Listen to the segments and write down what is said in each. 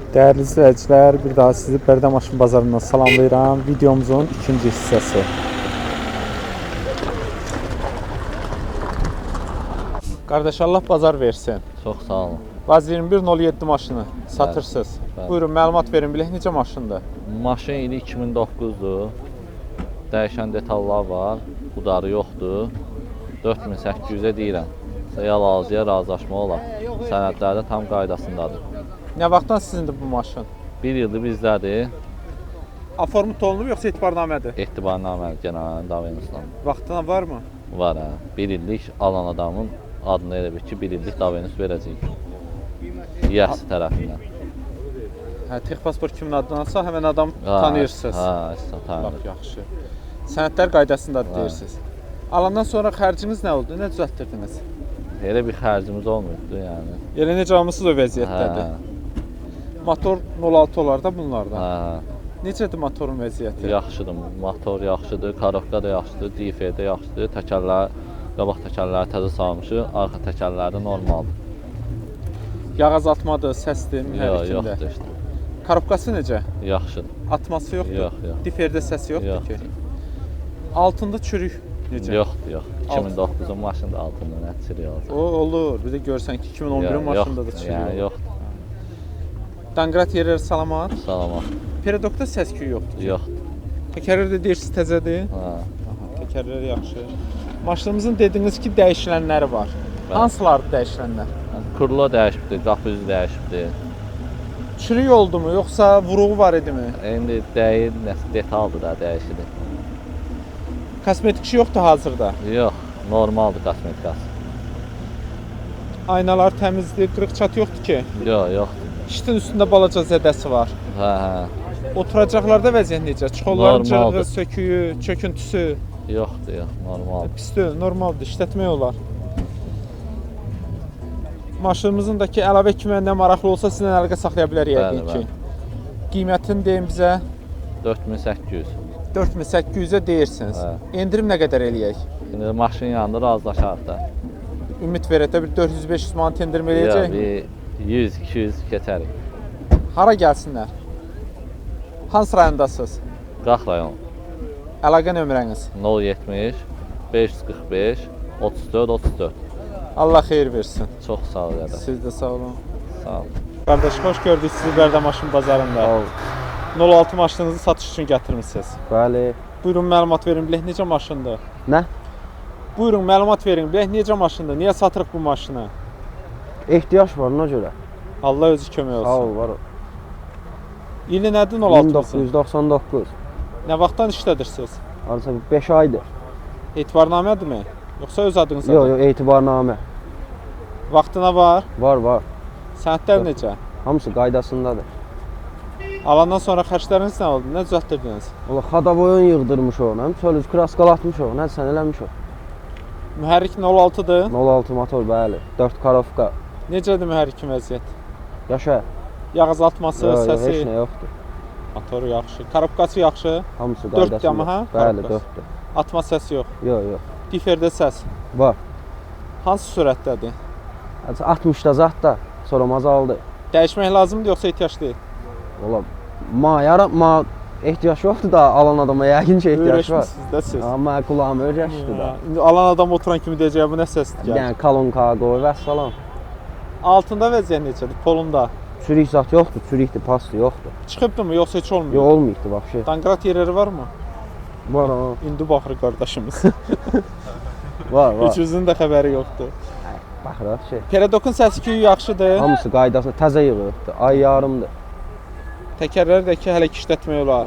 Değerli izləyicilər, bir daha sizi Bərdə Maşın Bazarından salamlayıram. Videomuzun ikinci hissəsi. Qardaş, Allah bazar versin. Çox sağ olun. Vaz 2107 maşını satırsınız. Bəli. Buyurun, məlumat verin bilək, necə maşındır? Maşın ili 2009-dur. Dəyişən detallar var. Udarı yoxdur. 4800-ə deyirəm. Real alıcıya razılaşma olar. Sənədlərdə tam qaydasındadır. Nə vaxtdan sizindir bu maşın? Bir ildir bizdədir. Aformut olunub yoxsa etibarnamədir? Etibarnaməli General Davenus'dan. Vaxtına varmı? Var hə. Bir illik alan adamın adını elə bil ki, bir illik Davenus verəcəyik. YəS tərəfindən. Hə, tex pasport kimin adındansa həmən adam tanıyırsınız. Hə, tanıyırıq. Bax, yaxşı. Sənədlər qaydasındadır deyirsiniz. Alandan sonra xərciniz nə oldu? Nə düzəltdirdiniz? Elə bir xərcimiz olmuyubdu yəni. Elə necə almısınız o vəziyyətdədir? Motor 06 olar da bunlardan. Hə. Necədir motorun vəziyyəti? Yaxşıdır. Motor yaxşıdır, karotka da yaxşıdır, DF də yaxşıdır. Təkərlər, qabaq təkərləri təzə salmışıq, arxa təkərləri də normaldır. Yağ azaltmadır, səsdir, mühərrikində. Yoxdur işte. Karobkası necə? Yaxşıdır. Atması yoxdur? Yox. Diferdə səsi yoxdur ki? Altında çürük necə? Yoxdur. 2009-un maşında altında nə çürük olacaq? O olur. Bir də görsən ki 2011-in maşında da çürük olur. Yoxdur. Danqrat yerləri salamat. Salamat. Peredokda səs-küy yoxdur. Yoxdur. Təkərlər də deyirsiniz təzədir. Hə. Təkərlər yaxşı. Maşınımızın dediniz ki dəyişilənləri var. Hansılardır dəyişilənlər? Kurlo dəyişibdir, qapı üzü dəyişibdir. Çürük oldu mu yoxsa vuruğu var idi mi? İndi deyil, nəsə detaldır da dəyişilir. Kosmetik şey yoxdur hazırda. Yox, normaldır kosmetikası. Aynalar təmizdir, qırıq çat yoxdur ki? Yoxdur. İştin üstündə balaca zədəsi var. Hə. Oturacaqlarda vəziyyət necə? Çuxolların cırığı, Normaldır. söküyü, çöküntüsü. Yoxdur, normaldır. Pisdir, normaldır, işlətmək olar. Maşınımızın da ki əlavə kimiyəndə maraqlı olsa sizinlə əlaqə saxlaya bilərik yəqin ki. Qiymətini deyin bizə. 4800. 4800-ə deyirsiniz. Endirim nə qədər eləyək? İndi maşın yanında razılaşarıq da. Ümid verək də bir 400-500 manat endirim eləyəcək. Bir 100-200 keçərik. Hara gəlsinlər? Hansı rayondasınız? Qax rayon. Əlaqə nömrəniz? 070 545 34 34. Allah xeyir versin. Çox sağ ol qədər. Siz də sağ olun. Sağ ol. Qardaş, xoş gördük sizi Bərdə Maşın Bazarında. Sağ ol. 06 maşınınızı satış üçün gətirmisiniz. Bəli. Buyurun məlumat verin bilək necə maşındır? Nə? Buyurun məlumat verin bilək necə maşındır? Niyə satırıq bu maşını? Ehtiyac var ona görə. Allah özü kömək olsun. Sağ ol, var ol. İli nədir 06-mızın? 1999. Nə vaxtdan işlədirsiniz? Arası 5 aydır. Etibarnamədirmi? Yoxsa öz adınıza? Yox, etibarnamə. Vaxtına var? Var. Sənədlər necə? Hamısı qaydasındadır. Alandan sonra xərcləriniz nə oldu? Nə düzəltdirdiniz? Ola xadaboyun yığdırmış o, həm sölüz kraskalatmış o, nə sən eləmiş o. Mühərrik 06-dır. 06 motor, bəli. 4 karovka. Necədir mühərrikin vəziyyət? Yaşa. Yağ azaltması, Yox, səsi? heç nə yoxdur. Motoru yaxşı. Karobkası yaxşı. Hamısı 4 qaydasındadır. Yamaha? Bəli, Karobkası. 4-dür. Atma səsi yox. Yox. Diferdə səs. Var. Hansı sürətdədir? 60-da zat da, sonra azaldı. Dəyişmək lazımdır yoxsa ehtiyac deyil? Ola, ehtiyac yoxdur da alan adama yəqin ki ehtiyac var. Öyrəşmisiniz də siz. Amma kulağım öyrəşdi da. İndi alan adam oturan kimi deyəcək, bu nə səsdir gəlir? Yəni kolonka qoy və salam. Altında vəziyyət necədir? Polunda. Çürük zat yoxdur, çürükdür, pastı yoxdur. Çıxıbdımı yoxsa heç olmuyor? Yox, olmayıbdı vəbşi. Danqrat yerləri varmı? Var ha. İndi baxır qardaşımız. Var. Heç özünün də xəbəri yoxdur. Baxırıq şey. Peredokun səs-küyü yaxşıdır. Hamısı qaydasında təzə yığılıbdır. Ay yarımdır. Təkərləri də ki hələ ki işlətmək olar.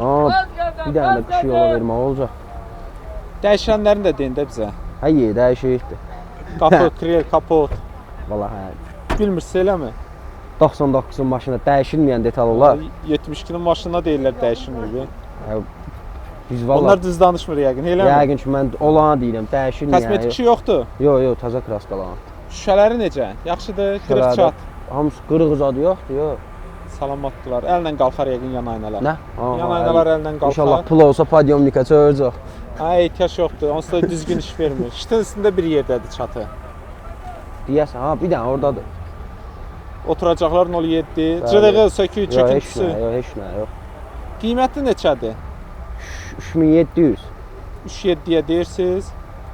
Bir dənə də qışı yola vermək olacaq. Dəyişənlərini də deyin də bizə. Həyə dəyişikdir. Qapı, krel, kapot. Vallahi Bilmirsiz eləmi? 99-un maşında dəyişilməyən detal olar. 72-nin maşınına deyirlər dəyişilməyib. Biz vallahi Onlar düz danışmır yəqin, eləmi? yəqin ki mən olanı deyirəm, dəyişilməyən. Kosmetik şey yoxdur. Yox, təzə kraskalan. Şüşələri necə? Yaxşıdır, qırıq çat. Hamısı qırıq zadı yoxdur, yox. Salamatdılar. Əllə qalxar yəqin yan aynalar. Nə? Yan aynalar əllə qalxar. İnşallah pul olsa podyomnika çörəcək. Ehtiyac yoxdur. Onsuz da düzgün iş vermir. Şitin üstündə bir yerdədir çatı. Deyəsən, bir dənə oradadır. Oturacaqlar 07, Bəli. cırığı, söküyü, Yox, heç çöküntüsü. nə, yox, heç nə, yox. Qiyməti neçədir? 3700 37-yə deyirsiniz.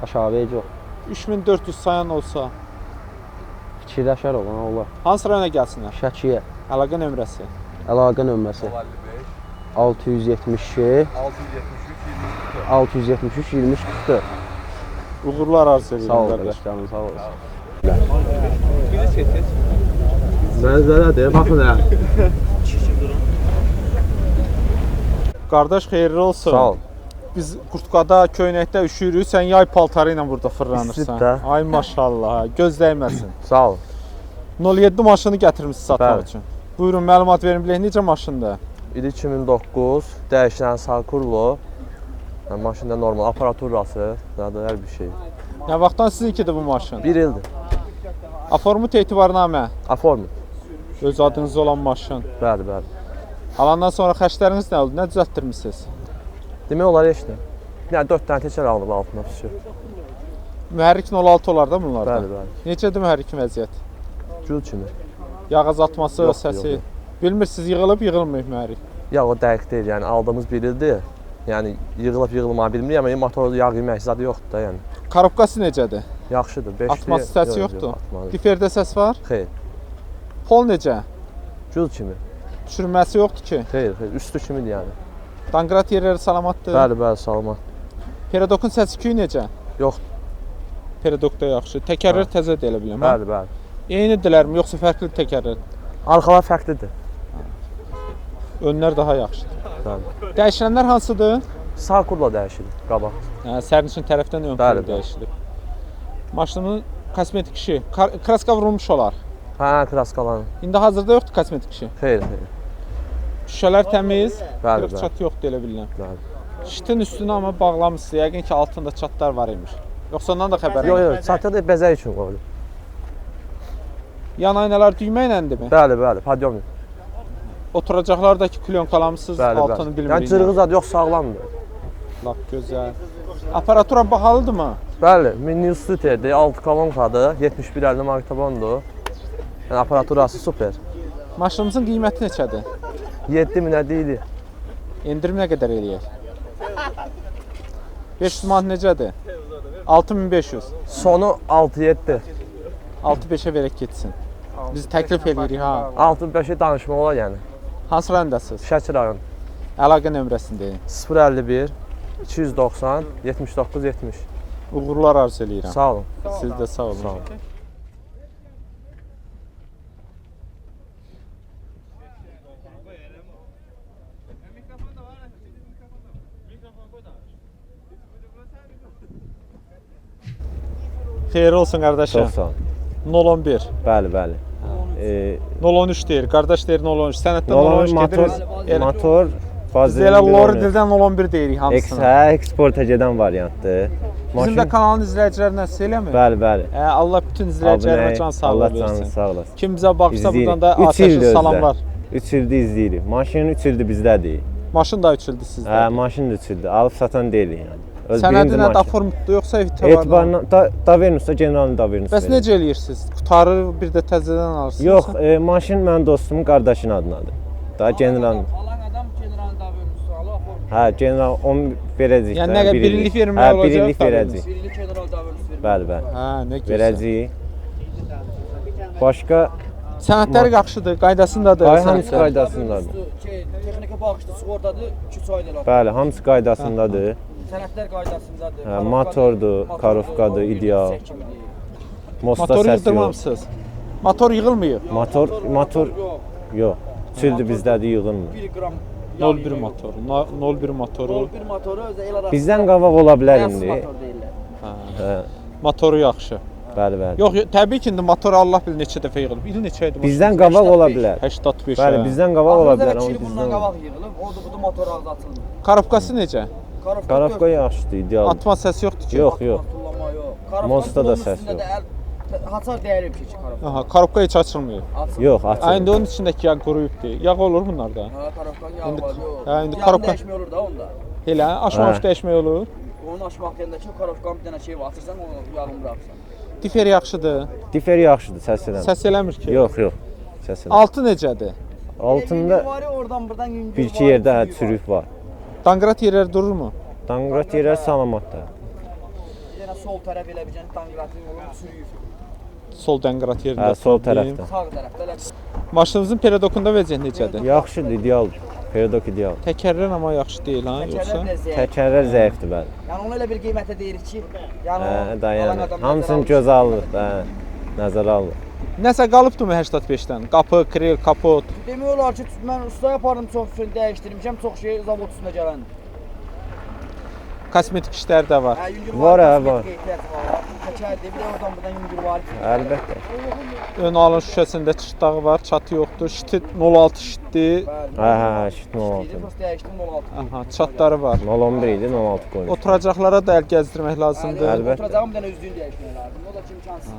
aşağı heç yox. 3400 sayan olsa. Fikirləşər olan olar. Hansı rayona gəlsinlər? Şəkiyə. Əlaqə nömrəsi. Əlaqə nömrəsi 672 673 2044. Uğurlar arzu edirəm. Sağ ol qardaş. qardaşlarım, sağ olasın. Mənzərədir, baxın hə. Qardaş xeyirli olsun. Sağ ol. Biz Qurtqada, köynəkdə üşüyürük. Sən yay paltarı ilə burada fırlanırsan. İstib də. Ay maşallah, göz dəyməsin. Sağ ol. 07 maşını gətirmisiniz satmaq Bəli. üçün. Buyurun, məlumat verin bilək necə maşındır? İli 2009, dəyişilən Sakurlo. Yəni, maşında normal aparaturası, nədir, hər bir şey. Nə vaxtdan sizinkidir bu maşın? 1 ildir. Aformut etibarnamə, Aformi. öz adınız olan maşın. Bəli, bəli. Alandan sonra xərcləriniz nə oldu? Nə düzəltdirmisiniz? Demək olar heç nə. Yəni 4 dənə təkər aldım altına düşür. Mühərrik 06 olar da bunlarda? Bəli, bəli. Necədir mühərrikin vəziyyət? Gül kimi. Yağ azaltması, Yox, səsi. yox, yox. Bilmirsiniz yığılıb, yığılmayıb mühərrik. Ya o dəqiq deyil, yəni aldığımız 1 ildir. Yəni yığılıb yığılmağı bilmirik, amma motorda yağ yemək zadı yoxdur da, yəni. Korobkası necədir? Yaxşıdır, 5. Atması səsi yoxdur. Diferdə səs var? Xeyr. Pol necə? Gül kimi. Düşürməsi yoxdur ki. Xeyr, xeyr. Üstü kimidir yəni. Danqrat yerləri salamatdır. Bəli, bəli, salamat. Peredokun səs-küyü necə? Yoxdur. Peredokda yaxşı. Təkərlər təzə deyə biləm. Bəli, bəli. Eynidirlərmi, yoxsa fərqli təkərlər? Arxalar fərqlidir. Önlər daha yaxşıdır. Bəli. Dəyişənlər hansıdır? Sakurla dəyişilir qabaq. Hə, sərnişin tərəfdən ön Bəli, pol dəyişilib. Maşının kosmetik işi, kraska vurulmuş olar. Hə, kraskaların. İndi hazırda yoxdur kosmetik işi. Xeyr, xeyr. Şüşələr təmiz, Bəli, qırıq bəli. çat yoxdur elə bilirəm. Bəli. Şitin üstünə amma bağlamısınız. Yəqin ki altında çatlar var imiş. Yoxsa ondan da xəbər Yox, yox. yox, çatı bəzək üçün qoyulub. Yan aynalar düymə iləndirmi? Bəli, bəli, padyomlu. Oturacaqlardakı plyonkalamısınız, Bəli, altını bəli. bilmirik. Yəni cırığı zad yox, sağlamdır. Lap gözəl. Aparatura bahalıdırmı? Bəli, Mini Stuterdir, 6 kolonkadır, 7150 markatondur. Yəni aparaturası super. Maşınımızın qiyməti neçədir? 7000-ə deyilir. Endirim nə qədər eləyək? 500 manat necədir? 6500. Sonu 6-7. 6-5-ə verək getsin. Biz təklif edirik ha. 6-5-ə danışma olar yəni. Hansı rayondasınız? Şəki rayon. Əlaqə nömrəsini deyin. 051 290 79 70. Uğurlar arzu eləyirəm. Sağ olun. Siz də sağ olun. Sağ olun. Xeyir olsun qardaşım. Çox sağ ol. 011. Bəli, bəli. 013 deyir. Qardaş deyir 013. Sənətdə 013 motor, gedir. motor Biz bazı elə lori dildən 011 deyirik hamısını. eksporta gedən variantdır. Bizim də kanalın izləyicilərindən siz eləmi? Bəli, bəli. Allah bütün izləyicilərimə can sağlığı Allah canını versin. sağ olasın. Kim bizə baxsa İzləyirik. buradan da Üç atəşli ildir salamlar. 3 ildir izləyirik. Maşın 3 ildir bizdədir. Maşın da üçüldü sizdə. Hə, maşın da 3 ildir. Alıb satan deyilik yəni. Öz Sənədi birinci nə maşın. daformutlu yoxsa etibarlı? Etibarla Davernusda generalın Davernus. Bəs necə eləyirsiniz? Qutarı bir də təzədən alırsınız? Yox, maşın mənim dostumun qardaşının adındadır. Da general. Alan adam general davranışı alır, form. Hə, general 10 verəcəyik. Yəni də, nə qədər bir birlik illik. vermək Hə, olacaq, bir illik Davernus. verəcəyik. Birlik general davranışı verir. Bəli, bəli. Hə, nə gözəl. Verəcəyik. Başqa Sənədləri yaxşıdır, qaydasındadır. Ay hamısı sənədlər. qaydasındadır. Texniki baxışda sığortadır, 2 aydır. Bəli, hamısı qaydasındadır. Sənədlər qaydasındadır. Hə, motordur, karovkadır, ideal. Mosta Motoru səs yox. yığdırmamısınız. Motor yığılmıyıb. Motor yox. Çüldür bizdədir, yığılmır. 1 qram 01 motoru. 01 motoru. 1 motoru özə el arasında. Bizdən qabaq ola bilər Yas indi. motor deyirlər. Hə, Motoru yaxşı. bəli, bəli. Yox, təbii ki, indi motor Allah bilir neçə dəfə yığılıb. İl neçə idi? Bizdən qabaq ola bilər. 85. Bəli, hə. bizdən qabaq ola bilər, Amma amma bundan bizdən. qabaq yığılıb, odur budur motor azaltıldı. Karobkası necə? Karovka yaxşıdır, ideal. Atma səsi yoxdur ki. Yox, yox. Tullama yox. Monsta da səs yox. Hasar dəyərli bir şey karofka. Aha, karobka heç açılmıyor. Açılır. Yox, Ha, açıq. indi onun içindəki yağ quruyubdur. Yağ olur bunlarda. Ha, karofkan yağı İndi- var, yox. hə, indi Yağını karofka- dəyişmək olur da onda. Elə aşmamış Hə. dəyişmək olur. Onu açmaq deyəndə ki, karofkan bir dənə şey var, atırsan, onu yağını buraxırsan. Difer yaxşıdır. Difer yaxşıdır, səs eləmir. Səs eləmir ki. Yox, yox. Səsi. Altı necədir? Altında Yüngül var ya, oradan buradan yüngül bir-iki var, yerdə sürüyü var. çürük var. Danqrat yerləri dururmu? Danqrat yerlər salamatdır. Yenə sol tərəf elə bir dənə danqratın yolu sürüyü. Sol danqrat yerində. Hə, sol problem. tərəfdə. Sağ tərəfdə elə. Maşınınızın pedokunda vəziyyət necədir? Yaxşıdır, idealdır. Pedok ideal. Təkərlər amma yaxşı deyil ha, yoxsa? Təkərlər biraz zəif. Təkərlər zəifdir bəli. Yəni onu elə bir qiymətə deyirik ki, yəni o alan Dayanır. adam Hamısını nəzərə gözə alırıq da, nəzərə alırıq. Nəsə qalıbdımı 85-dən? Qapı, kril, kapot. Demək olar ki, mən ustaya apardım, çox şey dəyişdirmişəm, çox şey zavod üstünə gələn. Kosmetik işlər də var. Hə, yüngül Var, hə, kosmetik var. ehtiyacı var. Təkərdir, bir də oradan buradan yüngül var. Əlbəttə. Ön alın şüşəsində çıtdağı var, çatı yoxdur. Şiti 06 şitdir. Hə, şit 16. Prosta dəyişdim 16. Aha, çatları var. 011 idi, 16 qoymuş. Oturacaqlara da əl gəzdirmək lazımdır. Əlbəttə. Oturacağım bir dənə üzlüyünü dəyişmək lazım. O da ki, imkansız.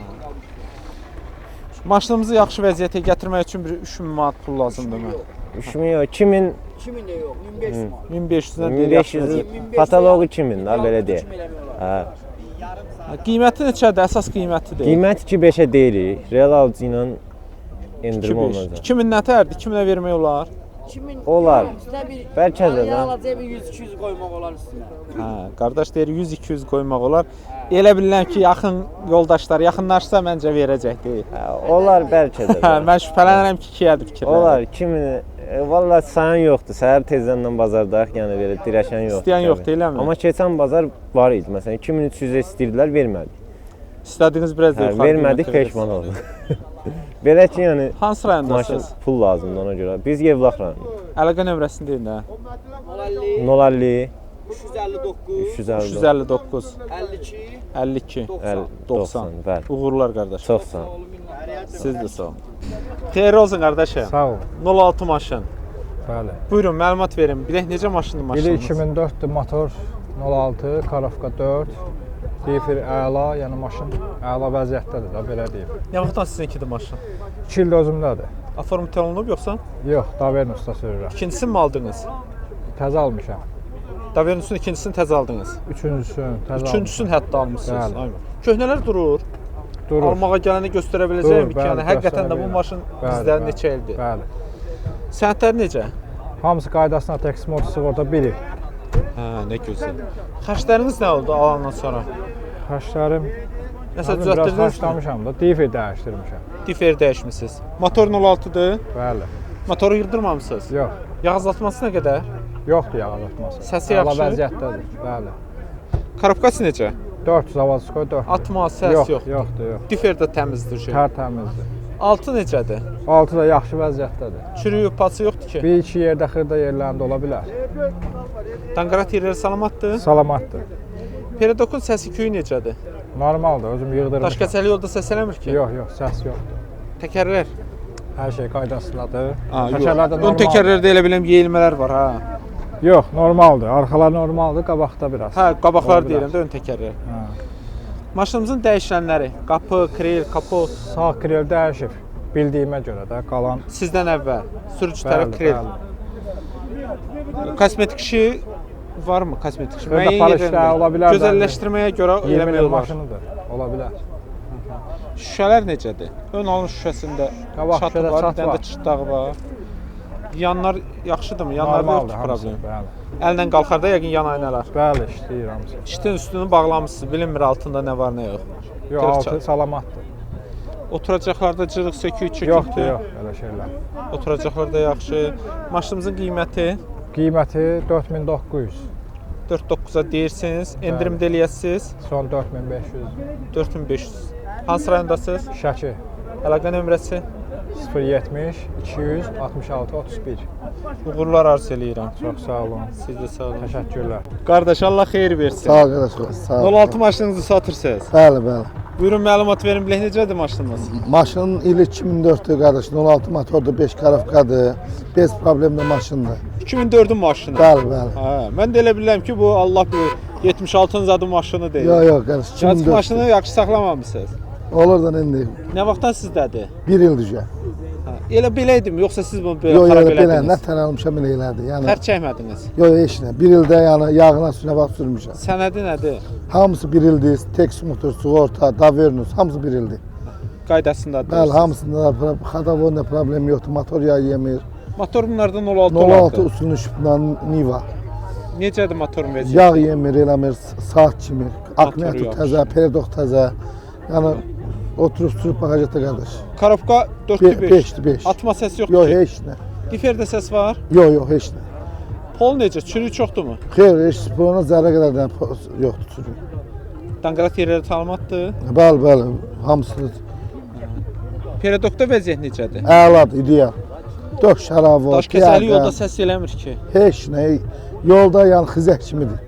Maşınımızı yaxşı vəziyyətə gətirmək üçün bir 3000 manat pul lazımdır mən. 3000 yox, 2000, 2000 də yox, 1500 manat. 1500-dən deyil yaxşı 1500 vəziyyət. patoloqu 2000 da belə deyək. Hə. Qiyməti neçədir? Əsas qiymətidir. Qiymət 2-5-ə deyirik. Real alıcı ilə endirim olmayacaq. 2000 nətərdir? 2000-ə vermək olar. 2000 Olar. üstünə bir Bəlkə də yəni də. alacaq bir 100-200 qoymaq olar üstünə. Hə, qardaş deyir 100-200 qoymaq olar. Elə bilirəm ki, yaxın yoldaşlar yaxınlaşsa məncə verəcək deyil. Hə, olar bəlkə də. Hə, mən şübhələnirəm ki, 2-yədir fikirlər. Olar 2000 vallahi sayan yoxdur. Səhər tezdən bazardayıq, yəni belə dirəşən yoxdur. İstəyən yoxdur, eləmi? Amma keçən bazar var idi. Məsələn 2300-ə istəyirdilər, vermədik. İstədiyiniz biraz da Hə, yuxarı vermədik, qiymət peşman olduq. Belə ki, yəni Hansı maşın rayondasınız? pul lazımdır ona görə. Biz Yevlax rayonundayıq. Əlaqə nömrəsini deyin də. 050 050 359 359 52 52 90. Bəli. Uğurlar qardaş. Çox sağ ol. Siz də sağ olun. Xeyir olsun qardaşım. Sağ ol. 06 maşın. Bəli. Buyurun məlumat verin. Bilək necə maşındır Biri maşınınız? 2004-dür, motor 06, Karovka 4. Difir əla, yəni maşın əla vəziyyətdədir da, belə deyim. Nə vaxtdan sizinkidir maşın? 2 il özümdədir. Aformut olunub yoxsa? Yox, Davernusda sürürəm. İkincisini mi aldınız? Təzə almışam. Davernusun ikincisini təzə aldınız. Üçüncüsünü təzə Üçüncüsünü hətta almısınız. Bəli. Aynen. Köhnələr durur. Durur. Almağa gələni göstərə biləcəyəm ki, bəli, yəni həqiqətən də bu göstərə maşın bilərəm. Bəli, bizdə bəli, neçə ildir? Bəli. Sənədlər necə? Hamısı qaydasına teks motor sığorta 1 il. Hə, nə gözəl. Xərcləriniz nə oldu alandan sonra? Xərclərim Nəsə biraz düzəltdirdiniz mi? xərcləmişəm da, difir dəyişdirmişəm. Difer dəyişmisiniz. Motor 06-dır. Bəli. Motoru yırdırmamısınız. Yox, Yağ azaltması nə qədər? yoxdur yağ azaltması. Səsi Əla yaxşı? vəziyyətdədir. Bəli. Karabkası necə? 400 Zavadskoy 4. Atma, səs yox, yoxdur. yoxdur, yox. Difer də təmizdir şey. Tərtəmizdir. 6 necədir? 6 da yaxşı vəziyyətdədir. Çürüyüb, pası yoxdur ki. Bir iki yerdə xırda yerlərində ola bilər. Danqarat yerləri salamatdır. Salamatdır. Peredokun səsi küyü necədir? Normaldır, özüm yığdırmışam. Daşkəsəli yolda səs eləmir ki. Yox, yox, səs yoxdur. Təkərlər. Hər şey qaydasındadır. Ha, Təkərlərdə Ön normaldır. təkərlərdə elə biləm yeyilmələr var ha. Yox, normaldır. Arxalar normaldır, qabaqda biraz. Hə, qabaqlar Olur deyirəm biraz. də ön təkərlər. Hə. Maşınımızın dəyişənləri, qapı, kril, kapot Sağ kril dəyişib. Bildiyimə görə də qalan sizdən əvvəl. Sürücü tərəf kril. Kosmetik işi varmı? Kosmetik işi. Xırda Müəyyən parçalar yerlərində ola bilər də. Gözəlləşdirməyə görə 20 eləmək il olar. maşınıdır. Ola bilər. Şüşələr necədir? Ön alın şüşəsində Qabaq çatı şüşədə var, çat bir dənə var. də çıtdağı var. Yanlar yaxşıdırmı? Yanlarda Normaldır yoxdur hamısı. problem. Bəli. Əllə qalxarda yəqin yan aynalar. Bəli, işləyir hamısı. İştin üstünü bağlamısınız, bilinmir altında nə var, nə yox. Yox, Direkt altı çat. salamatdır. Oturacaqlarda cırıq, sökük, çöküntü. Yoxdur, yox, elə şeylər. Oturacaqlarda yaxşı. Maşınımızın qiyməti Qiyməti 4900, 4.9-a deyirsiniz, endirim də eləyəsiniz, son 4500. 4500. Hansı rayondasınız? Şəki Əlaqə nömrəsi? 070 200 66 31. Uğurlar arzu eləyirəm. Çox sağ olun. Siz də sağ olun. Təşəkkürlər. Qardaş, Allah xeyir versin. Sağ ol qardaş, sağ ol. 06 maşınınızı satırsınız. Bəli, bəli. Buyurun məlumat verin, bilək necədir maşınınız? Maşının ili 2004-dür qardaş, 16 motordur, 5 karafkadır, 5 problemli maşındır. 2004-ün maşını. Bəli, bəli. Hə, mən də elə bilirəm ki, bu Allah bilir 76-cı adı maşını deyil. Yox, yox qardaş, Yazıq 2004. maşını yaxşı saxlamamısınız. Olur da indi Nə vaxtdan sizdədir? 1 il düşə. Hə, elə beləydim, yoxsa siz bunu belə Yox, xarab yox, belə, nə elədiniz? tən almışam elə elədi. Yəni, Xərc çəkmədiniz. yox, heç nə. 1 ildə yəni yağına suyuna bax sürmüşəm. Sənədi nədir? Hamısı 1 ildir, Tex motor, sığorta, Davernus, hamısı 1 ildir. qaydasındadır. Bəli, hamısında da xadavonda problem yoxdur. Motor yağı yemir. Motor bunlardan 06 06 olardı. usulünü şübhdən Niva. Necədir motorun vəziyyəti? Yağ yemir, eləmir, saat kimi. Akkumulyator yox. təzə, periodok təzə. Yəni oturub sürüb baxacaqda qardaş. Korobka 4-5. 5-dir, 5. Atma səs yoxdur Yox, ki. heç nə. Diferdə səs var. Yox, yox, heç nə. Pol necə? Çürük çoxdurmu? Xeyr, heç sporuna zərrə qədər də yoxdur sürü. Danqarat yerləri tanımaddır. Bəli, bəli, hamısı Periodokda vəziyyət necədir? əladır, ideal. Döş şərabı, Daş kəsəli yolda səs eləmir ki. heç nə. Yolda yəni xizək kimidir.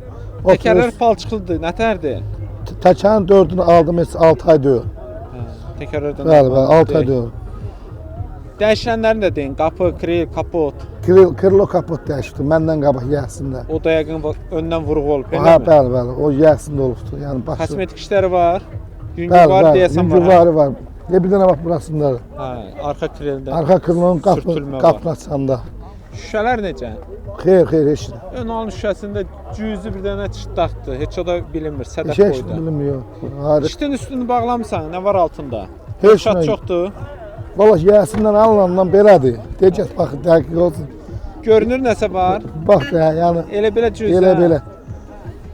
Təkərlər palçıqlıdır, nətərdir? Təkərin 4-ünü aldım heç 6 ay deyil. Təkərlərdən. Bəli, bəli, 6 ay deyil. Dəyişənlərini də deyin. Qapı, kril, kapot. Krilo kapot dəyişdi, məndən qabaq yəsində. O da yəqin öndən vuruq olub, Ha, eləmi? bəli, bəli, o yəsində olubdur. Yəni başı. Kosmetik işləri var. Yüngül Bəli, var bəli, deyəsən var. hə? yüngülvari var. Bir dənə bax burasında. Hə, arxa krildə. Arxa krılonun Sürtülmə var. qapını açanda. Şüşələr necə? Xeyr, xeyr, heç nə. Ön alın şüşəsində cüzü bir dənə çıtdaqdır. Heç o da bilinmir, sədəf Heç boyda. bilmiyor. Harika. İştin üstünü bağlamısan, nə var altında? Heç Şat nə. çoxdur. Valla yəsindən alınandan belədir. Deyəcək bax, dəqiq olsun. Görünür nəsə var. Bax da, yəni Elə belə cüzə. elə belə.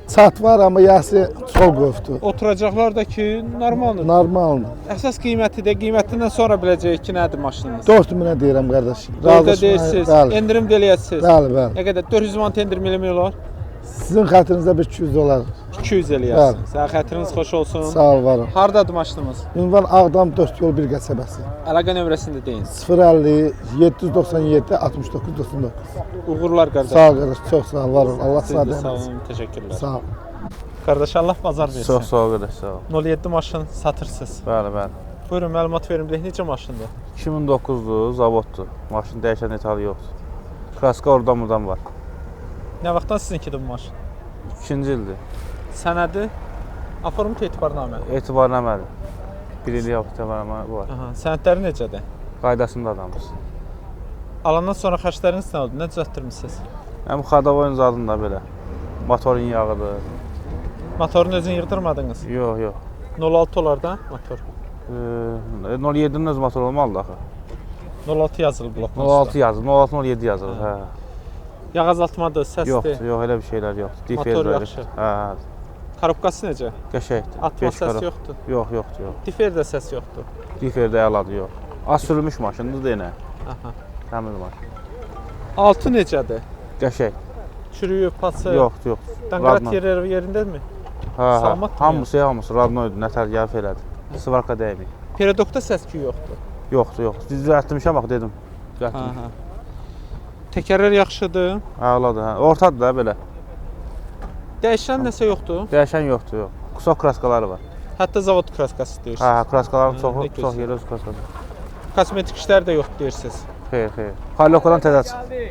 Çat var amma yəsi çox qofdur. Oturacaqlar da ki, normaldır. Normaldır. Əsas qiyməti də, qiymətindən sonra biləcəyik ki, nədir maşınınız. 4000-ə deyirəm qardaş. Orada deyirsiniz, Bəli. endirim də eləyəsiniz. Bəli, bəli. Nə qədər? 400 manat endirim eləmək olar? Sizin xətrinizdə bir 200 dolar. 200 eləyərsin. Sənin xətriniz xoş olsun. Sağ ol, varım. Hardadır maşınımız? Ünvan Ağdam 4 yol 1 qəsəbəsi. Əlaqə nömrəsini də deyin. 050 797 69 99. Uğurlar qardaş. Sağ ol qardaş, çox sağ ol, var ol. Allah Siz sağ də sağ olun. olun, təşəkkürlər. Sağ ol. Qardaş, Allah bazar versin. Çox sağ ol qardaş, sağ ol. 07 maşın satırsınız. Bəli, bəli. Buyurun, məlumat verin bilək, necə maşındır? 2009-dur, zavoddur. Maşın dəyişən detalı yoxdur. Kraska oradan buradan var. Nə vaxtdan sizinkidir bu maşın? 2-ci ildir. Sənədi? Aformut etibarnamə. Etibarnamədir. Birinci yox, etibarnamə var. Aha, sənədləri necədir? Qaydasında adamız. Alandan sonra xərcləriniz nə oldu? Nə düzəltdirmisiniz? Həm xadavoyun zadında belə. Motorun yağıdır. Motorunu özün yığdırmadınız. Yox, yox. 06 olar da motor. 07-nin öz motoru olmalıdır axı. 06 yazılıb bloknotda. 06 yazılır, 06-07 yazılır. Hə. Yağ azaltmadır, səsdir. Yoxdur, yox, elə bir şeylər yoxdur. Motor verir. yaxşı. Hə, Korobkası necə? qəşəngdir. Atma Beş səs karo- yoxdur. Yox, yoxdur, yox. Diferdə səs yoxdur. Diferdə əladır, yox. Az sürülmüş maşındır denə. Aha. Təmiz maşın. Altı necədir? Qəşəng. Çürüyüb, pası. Yoxdur, yox. Danqarat Radno. yerləri yerindəmi? Hə, Salmat mı hamısı radnoydur, nətər gəlib elədi. Svarka dəymir. Periodokda səs-küy yoxdur. Yoxdur, yox. Düzəltmişəm bax dedim. Ha, Düzəltdim. ha. Təkərlər yaxşıdır. Əladır, hə. Ortadır da belə. Dəyişən nəsə yoxdur. Dəyişən yoxdur, yox. Qusaq kraskaları var. Hətta zavod kraskası deyirsiniz. Hə, kraskaların Hə, çoxu, nə çox gözəl. yeri öz kraskası. Kosmetik işlər də yoxdur deyirsiniz. Xeyr, xeyr. Palokadan təzə çıxdı.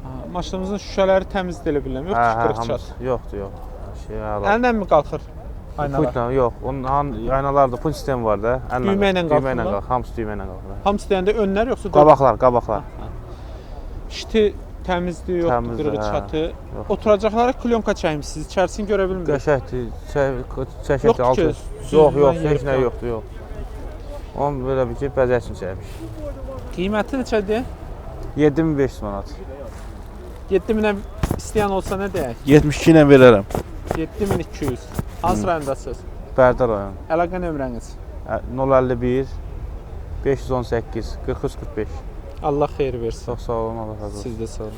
Ha, maşınımızın şüşələri təmizdir elə bilirəm. Yoxdur ki, qırıq çat. hamısı. Yoxdur, yox. Şey, əladır. Əllə mi qalxır? Aynalar. Puntla, yox. Onun aynalarda punt sistemi var da. əllə Düymə ilə qalxır. Düymə ilə qalxırlar? qalxır. Hamısı düymə ilə qalxır. Hamısı deyəndə önlər yoxsa Qabaqlar, qabaqlar. İşte təmizliyi yoxdur, Təmizdir, qırıq hə. çatı. Yox. Oturacaqlara klyonka çəkmisiniz. İçərisini görə bilmirik. Qəşəkdir, çəkəkdir, Yoxdur altı. ki, Yox, süzülmə yox, yeri heç nə falan. yoxdur, yox. Onun belə bir ki, bəzəksin çəkmiş. Qiyməti neçədir? 7500 manat. 7000-ə istəyən olsa nə deyək? 72 ilə verərəm. 7200. Hansı rayondasınız? Bərdə rayon. Əlaqə nömrəniz? 051 518 43 45. Allah xeyir versin. Çox sağ olun, Allah razı olsun. Siz də sağ olun.